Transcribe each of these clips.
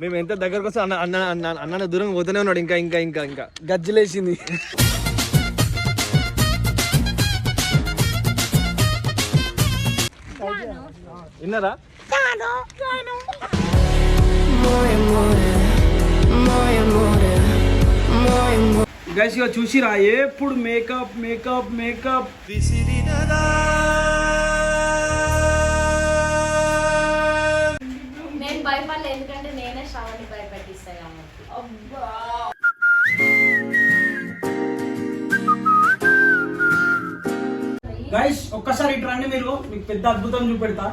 మేము ఎంత దగ్గరకు వస్తే అన్న దూరం పోతూనే ఉన్నాడు. ఇంకా ఇంకా ఇంకా ఇంకా గజ్జలేసింది. విన్నారా? గైస్ ఇక చూసిరా ఎప్పుడు మేకప్ మేకప్ మేకప్ నేను భయపడలేదు, ఎందుకంటే నేనే శ్రావణి భయపెట్టిస్తాను. గైస్ ఒక్కసారి ఇటు రండి, మీరు మీకు పెద్ద అద్భుతం చూపెడతా.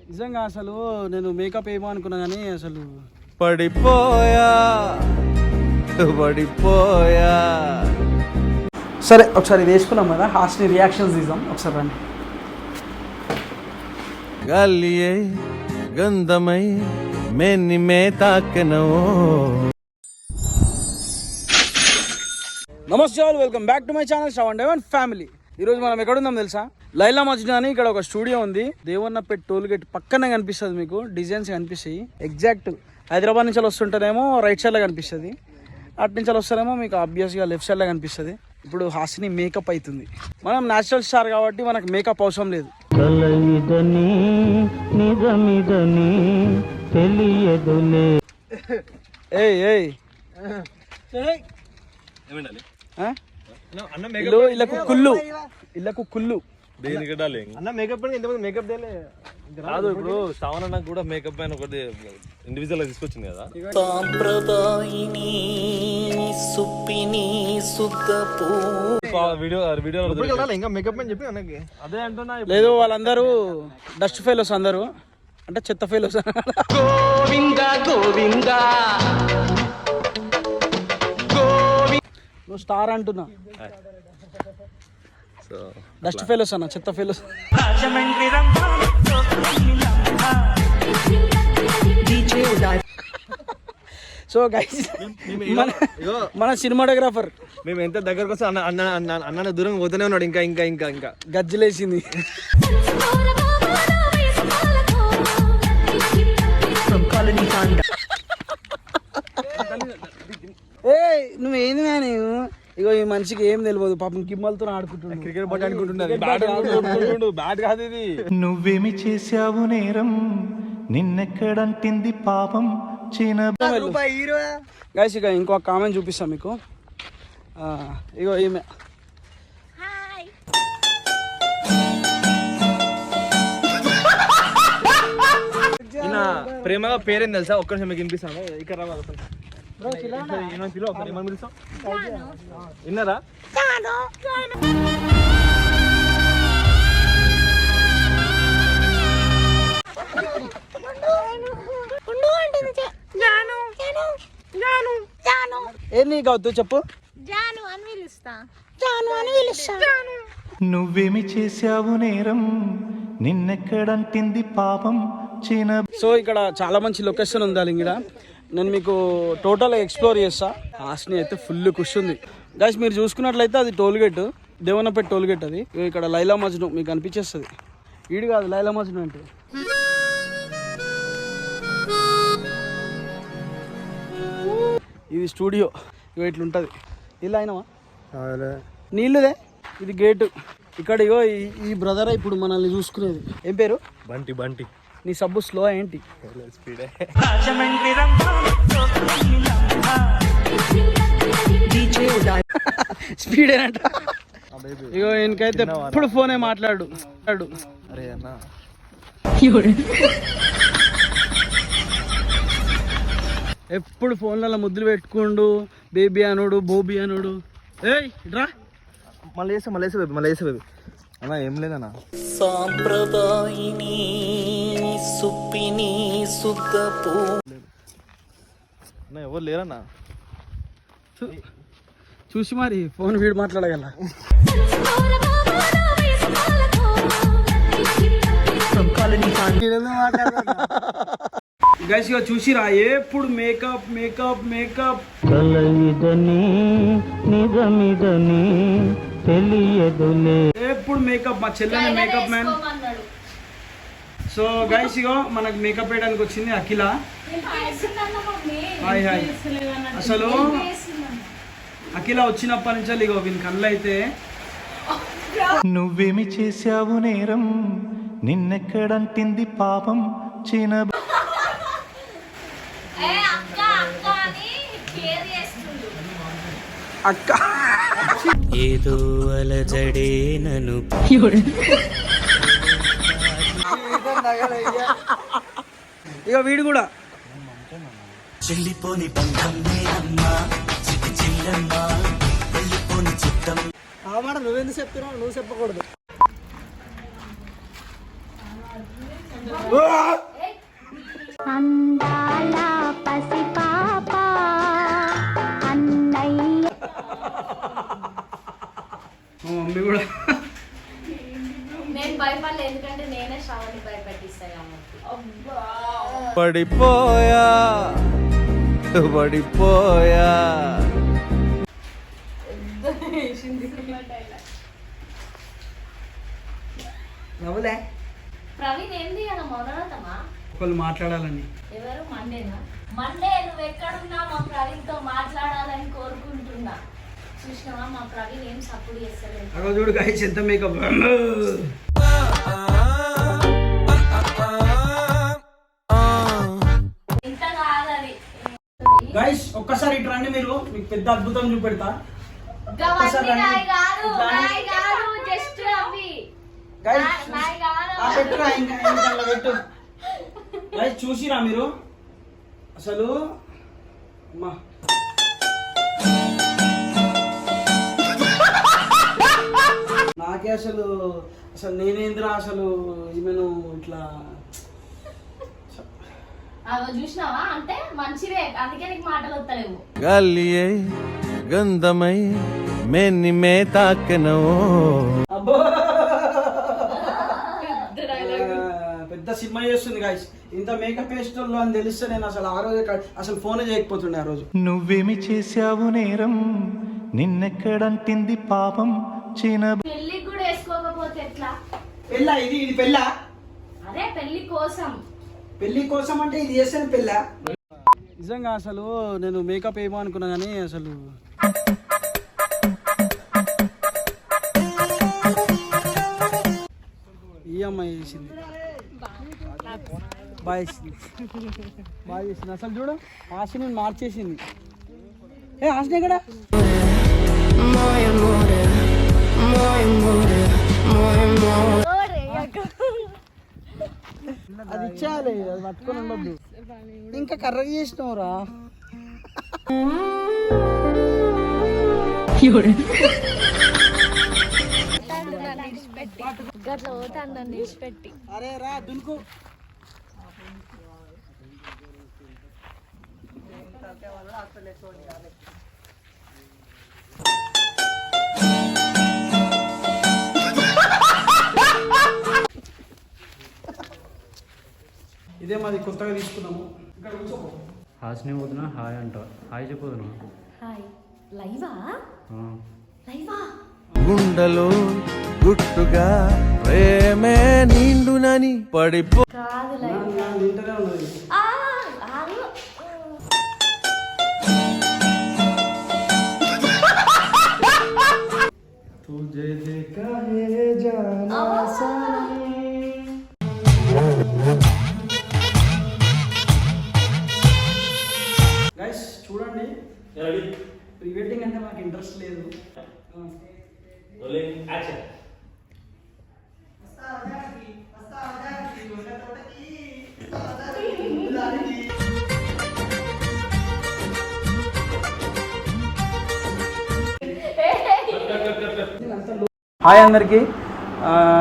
నిజంగా అసలు నేను మేకప్ ఏమో అనుకున్నా కానీ అసలు పడిపోయా. సరే ఒకసారి ఇది వేసుకున్నాం కదా, హాస్ని రియాక్షన్స్ తీద్దాం ఒకసారి రండి. గాలియే గంధమై మేని మే తాకెనో. నమస్తే all, welcome back to my channel Shravan diamond family. ఈరోజు మనం ఎక్కడుందాం తెలుసా? లైలా మజ్ను అని ఇక్కడ ఒక స్టూడియో ఉంది. దేవన్నపేట్ టోల్ గేట్ పక్కనే కనిపిస్తుంది మీకు. డిజైన్స్ కనిపిస్తాయి ఎగ్జాక్ట్. హైదరాబాద్ నుంచి వస్తుంటేనేమో రైట్ సైడ్లో కనిపిస్తుంది, అటు నుంచి వస్తారేమో మీకు ఆబ్వియస్గా లెఫ్ట్ సైడ్లో కనిపిస్తుంది. ఇప్పుడు హాసిని మేకప్ అవుతుంది. మనం న్యాచురల్ స్టార్ కాబట్టి మనకు మేకప్ అవసరం లేదు. ఇళ్ళకు కుళ్ళు అన్న మేకప్ మేకప్ కాదు. ఇప్పుడు శ్రావణ నాకు కూడా మేకప్ పైన ఒకటి ఇండివిజువల్ గా తీసుకొచ్చింది కదా. ఇంకా మేకప్ అని చెప్పి అన్నకి అదే అంటున్నా. లేదు, వాళ్ళందరూ డస్ట్ ఫెలోస్, అందరూ అంటే చెత్త ఫెలోస్. నువ్వు స్టార్ అంటున్నా, డస్ట్ ఫెలోస్ అన్న, చెత్త ఫెలోస్. సో గైస్ మన సినిమాటోగ్రాఫర్ మేము ఎంత దగ్గరకు వస్తే అన్న దూరం పోతూనే ఉన్నాడు. ఇంకా ఇంకా ఇంకా ఇంకా గజ్జలేసింది. నువ్వేంది మ్యాన్? ఇగో ఈ మనిషికి ఏం తెలియదు పాపం, గిమ్మలతో ఆడుకుంటున్నాడు, క్రికెట్ బాల్ అనుకుంటున్నాడు. బ్యాట్ కాదు ఇది. నువ్వేమి చేసావు నేరం, నిన్నెక్కడంటింది పాపం. గైస్ ఇక ఇంకో కామెంట్ చూపిస్తాం మీకు. ఇగో ఈమె ప్రేమగా పేరేం తెలుసా? ఒక్క నిమిషం మీకు వినిపిస్తాను. ఇక్కడ విన్నారా? ఏంది కావద్దు చెప్పు. నువ్వేమి చేసావు నేరం, నిన్నెక్కడంటింది పాపం. సో ఇక్కడ చాలా మంచి లొకేషన్ ఉంది ఇక్కడ. నేను మీకు టోటల్ ఎక్స్ప్లోర్ చేస్తా. హాస్ని అయితే ఫుల్ ఖుషి ఉంది గైస్. మీరు చూసుకున్నట్లయితే అది toll gate, Devannapeta toll gate. అది ఇక్కడ లైలా మజ్ను మీకు అనిపించేస్తుంది. ఈడు కాదు లైలా మజ్ను అంటే. ఇది స్టూడియో, ఇగో ఇట్లుంటుంది. ఇలా అయినవా నీళ్ళుదే. ఇది గేటు. ఇక్కడ ఇగో ఈ బ్రదర్ ఇప్పుడు మనల్ని చూసుకునేది. ఏం పేరు? బంటి. బంటి. నీ సబ్బు స్లో ఏంటి? స్పీడే. స్పీడేనంట. ఇగో ఈయనకైతే ఎప్పుడు ఫోనే మాట్లాడు. అరే అన్న ఎప్పుడు ఫోన్లలో ముద్దులు పెట్టుకుండు, బేబీ అనుడు, బోబీ అనుడు. ఏయ్ రా మళ్ళీ వేసా బేబీ అన్న. ఏం లేదన్నా, సాంప్రదాయిని సుప్పిని సుద్దపు అన్న ఎవరు లేరన్నా. చూసి మరి ఫోన్ వీడు మాట్లాడగల. గైస్ ఇక చూసిరా ఎప్పుడు మేకప్ మేకప్ మేకప్ ఎప్పుడు మేకప్ మా చెల్లెని మేకప్ మ్యాన్. వేసుకోమన్నాడు. సో గైస్ ఇగో మనకు మేకప్ వేయడానికి వచ్చింది అఖిల. Hi hi. అసలు అఖిల వచ్చినప్పటి నుంచి ఇగో వీని కళ్ళు అయితే నువ్వేమి చేశావు నేరం నిన్నెక్కడంటింది పాపం చిన్న ఏ అక్క అక్క అని కేర్ చేస్తుండు. అక్క ఏదో అలజడే నన్ను ఇక వీడు కూడా చెల్లిపోని బంధం నేనమ్మా చిటి చిల్లమ్మా వెళ్ళిపోని చిత్తం. ఆ మాట నువ్వెందుకు చెప్తున్నావు? నువ్వు చెప్పకూడదు. అందాల పసిపాప అన్నయ్య. మా మమ్మీ కూడా నేను భయపడలే ఎందుకంటే నేనే శ్రావణి భయపెట్టిస్తా కాబట్టి. పడిపోయా పడిపోయా. నవ్వులే. ప్రవీణ్ ఏంది అలా మొదలవుతామా? ఒకళ్ళు మాట్లాడాలని. ఎవరు? మండేనా? మండే నువ్వు ఎక్కడున్నా మా ప్రవీణ్ తో మాట్లాడాలని కోరుకుంటున్నా. చూసినావా మా ప్రవీణ్ ఏం సపోర్ట్ చేస్తలేదు. అక్కడ చూడు గైస్ ఎంత మేకప్. ఇంత కాదని గైస్ ఒక్కసారి ఇటు రండి మీరు, మీకు పెద్ద అద్భుతం చూపెడతా. గవన్నీ నాయి కాదు, నాయి కాదు, జస్ట్ అవి గైస్ నాయి కాదు. పెట్టురా, ఇంకా అలా పెట్టు. గైస్ చూసిరా మీరు అసలు అమ్మా నాకే అసలు అసలు నేనేంద్రా అసలు ఈమెను ఇట్లా అవి చూసినావా? అంటే మంచిదే, అందుకే నీకు మాటలు వస్తలేవు. గాలియై గంధమై మేని మే తాకెనో. అబ్బో పెద్ద సినిమా చేస్తుంది గాయస్. ఇంత మేకప్ వేస్టోళ్ళు అని తెలిస్తే నేను అసలు ఆ రోజు అసలు ఫోనే చేయకపోతుండే ఆ రోజు. నువ్వేమి చేశావు నేరం నిన్నెక్కడంటింది పాపం చిన్న పెళ్లికి కూడా వేసుకోకపోతే ఎట్లా? పెళ్ళా ఇది? ఇది పెళ్ళా? అదే పెళ్లి కోసం. పెళ్లి కోసం అంటే ఇది చేస్తాను పెళ్ళా? నిజంగా అసలు నేను మేకప్ ఏమో అనుకున్నా కానీ అసలు ఈ అమ్మాయి చేసింది. బాగా చేసింది, బాగా చేసింది. అసలు చూడు ఆశని మార్చేసింది. ఏ ఆశని ఎక్కడ? అది ఇచ్చేయాలి, అది పట్టుకొని ఉండొద్దు. ఇంకా కర్రగా చేసినవురా. అరే రా దునుకు. ఇదే మాది కొత్తగా తీసుకున్నాము. ఇక్కడ కూర్చోపో. హాస్ని పోతున్నా హాయ్ అంట. హాయ్ చెప్పదునా? హాయ్. లైవా? లైవా? గుండెలో గుట్టుగా ప్రేమే నిండునని పడిపో. కాదు లైవ్. ఇంటనే ఉన్నది. ఆగు. तुझे देखा है जाना सनम. గైస్ చూడండి, ప్రీ వెడ్డింగ్ అంటే నాకు ఇంట్రెస్ట్ లేదు. హాయ్ అందరికీ.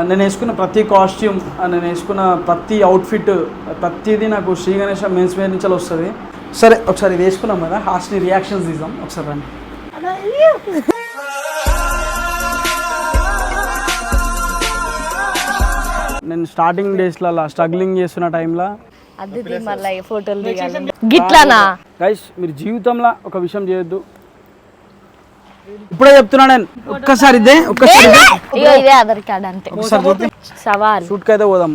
నేను వేసుకున్న ప్రతి కాస్ట్యూమ్, నేను వేసుకున్న ప్రతి అవుట్ఫిట్, ప్రతిదీ నాకు శ్రీ గణేష్ మెన్స్ వేర్ నుంచి వస్తుంది. సరే ఒకసారి ఇది వేసుకున్నాం కదా, హాస్ని రియాక్షన్స్ తీద్దాం ఒకసారి రండి. నేను స్టార్టింగ్ డేస్లలో స్ట్రగ్లింగ్ చేస్తున్న టైంలో అది మళ్ళీ ఫోటోలు దిగాలి గిట్లానా గైస్ మీరు జీవితంలో ఒక విషయం చేయొద్దు, ఇప్పుడే చెప్తున్నా నేను. ఒక్కసారి ఇదే ఆధార్ కార్డ్ అంతే ఒకసారి సవాల్ షూట్కి అయితే పోదాం.